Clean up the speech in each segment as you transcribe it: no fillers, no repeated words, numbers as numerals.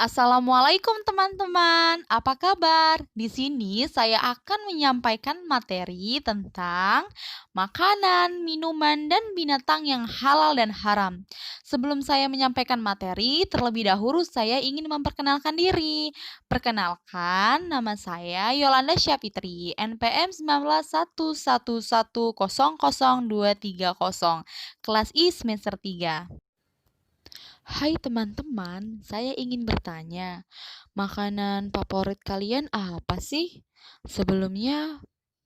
Assalamualaikum teman-teman, apa kabar? Di sini saya akan menyampaikan materi tentang makanan, minuman, dan binatang yang halal dan haram. Sebelum saya menyampaikan materi, terlebih dahulu saya ingin memperkenalkan diri. Perkenalkan, nama saya Yolanda Syafitri, NPM 191111000230, kelas I semester 3. Hai teman-teman, saya ingin bertanya, makanan favorit kalian apa sih? Sebelumnya,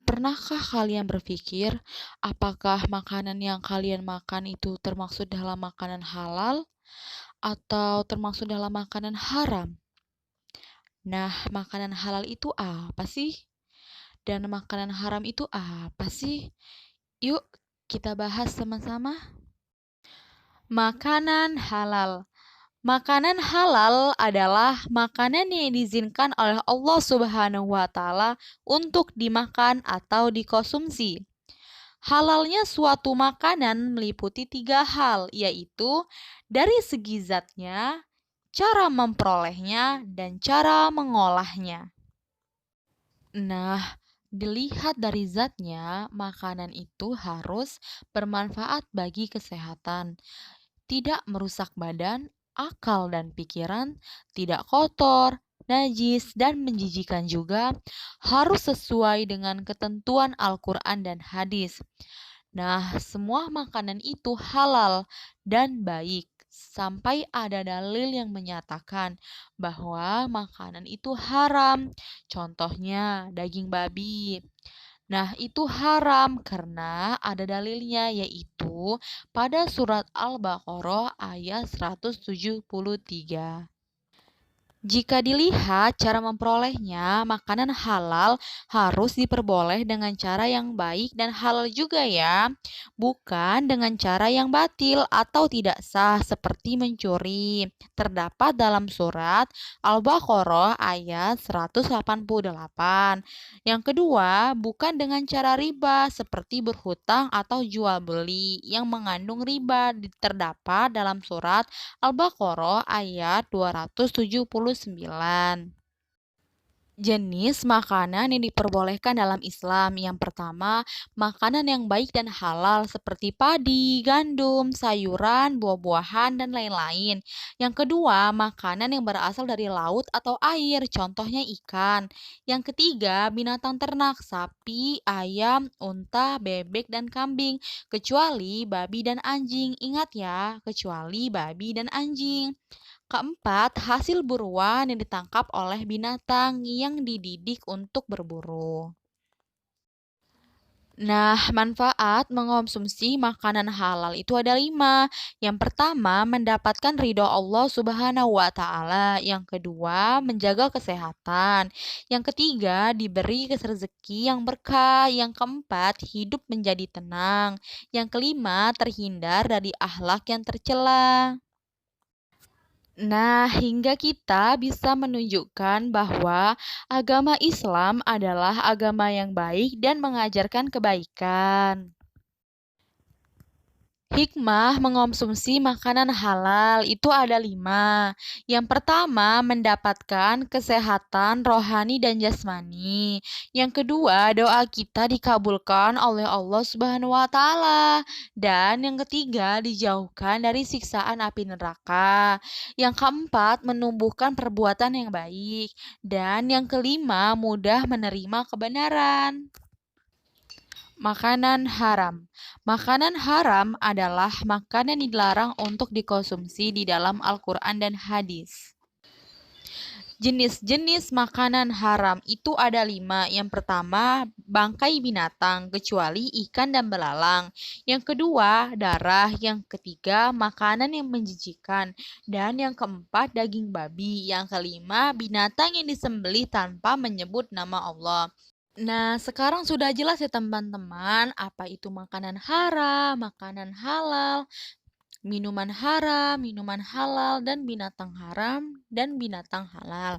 pernahkah kalian berpikir apakah makanan yang kalian makan itu termasuk dalam makanan halal atau termasuk dalam makanan haram? Nah, makanan halal itu apa sih? Dan makanan haram itu apa sih? Yuk, kita bahas sama-sama. Makanan halal. Makanan halal adalah makanan yang diizinkan oleh Allah Subhanahu wa Ta'ala untuk dimakan atau dikonsumsi. Halalnya suatu makanan meliputi 3 hal, yaitu dari segi zatnya, cara memperolehnya, dan cara mengolahnya. Nah, dilihat dari zatnya, makanan itu harus bermanfaat bagi kesehatan, tidak merusak badan, akal dan pikiran, tidak kotor, najis, dan menjijikan juga, harus sesuai dengan ketentuan Al-Quran dan hadis. Nah, semua makanan itu halal dan baik sampai ada dalil yang menyatakan bahwa makanan itu haram. Contohnya daging babi. Nah, itu haram karena ada dalilnya, yaitu pada surat Al-Baqarah ayat 173. Jika dilihat cara memperolehnya, makanan halal harus diperboleh dengan cara yang baik dan halal juga ya, bukan dengan cara yang batil atau tidak sah seperti mencuri. Terdapat dalam surat Al-Baqarah ayat 188. Yang kedua, bukan dengan cara riba seperti berhutang atau jual beli yang mengandung riba, terdapat dalam surat Al-Baqarah ayat 279. Jenis makanan yang diperbolehkan dalam Islam. Yang pertama, makanan yang baik dan halal seperti padi, gandum, sayuran, buah-buahan, dan lain-lain. Yang kedua, makanan yang berasal dari laut atau air, contohnya ikan. Yang ketiga, binatang ternak, sapi, ayam, unta, bebek, dan kambing, kecuali babi dan anjing. Ingat ya, kecuali babi dan anjing. Keempat, hasil buruan yang ditangkap oleh binatang yang dididik untuk berburu. Nah, manfaat mengonsumsi makanan halal itu ada 5. Yang pertama, mendapatkan ridho Allah Subhanahu wa Ta'ala. Yang kedua, menjaga kesehatan. Yang ketiga, diberi rezeki yang berkah. Yang keempat, hidup menjadi tenang. Yang kelima, terhindar dari akhlak yang tercela. Nah, hingga kita bisa menunjukkan bahwa agama Islam adalah agama yang baik dan mengajarkan kebaikan. Hikmah mengonsumsi makanan halal itu ada 5. Yang pertama, mendapatkan kesehatan rohani dan jasmani. Yang kedua, doa kita dikabulkan oleh Allah Subhanahu wa Ta'ala. Dan yang ketiga, dijauhkan dari siksaan api neraka. Yang keempat, menumbuhkan perbuatan yang baik. Dan yang kelima, mudah menerima kebenaran. Makanan haram. Makanan haram adalah makanan yang dilarang untuk dikonsumsi di dalam Al-Quran dan hadis. Jenis-jenis makanan haram itu ada 5. Yang pertama, bangkai binatang, kecuali ikan dan belalang. Yang kedua, darah. Yang ketiga, makanan yang menjijikan. Dan yang keempat, daging babi. Yang kelima, binatang yang disembelih tanpa menyebut nama Allah. Nah, sekarang sudah jelas ya teman-teman, apa itu makanan haram, makanan halal, minuman haram, minuman halal, dan binatang haram, dan binatang halal.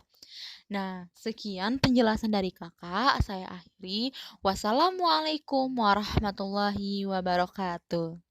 Nah, sekian penjelasan dari kakak, saya akhiri. Wassalamualaikum warahmatullahi wabarakatuh.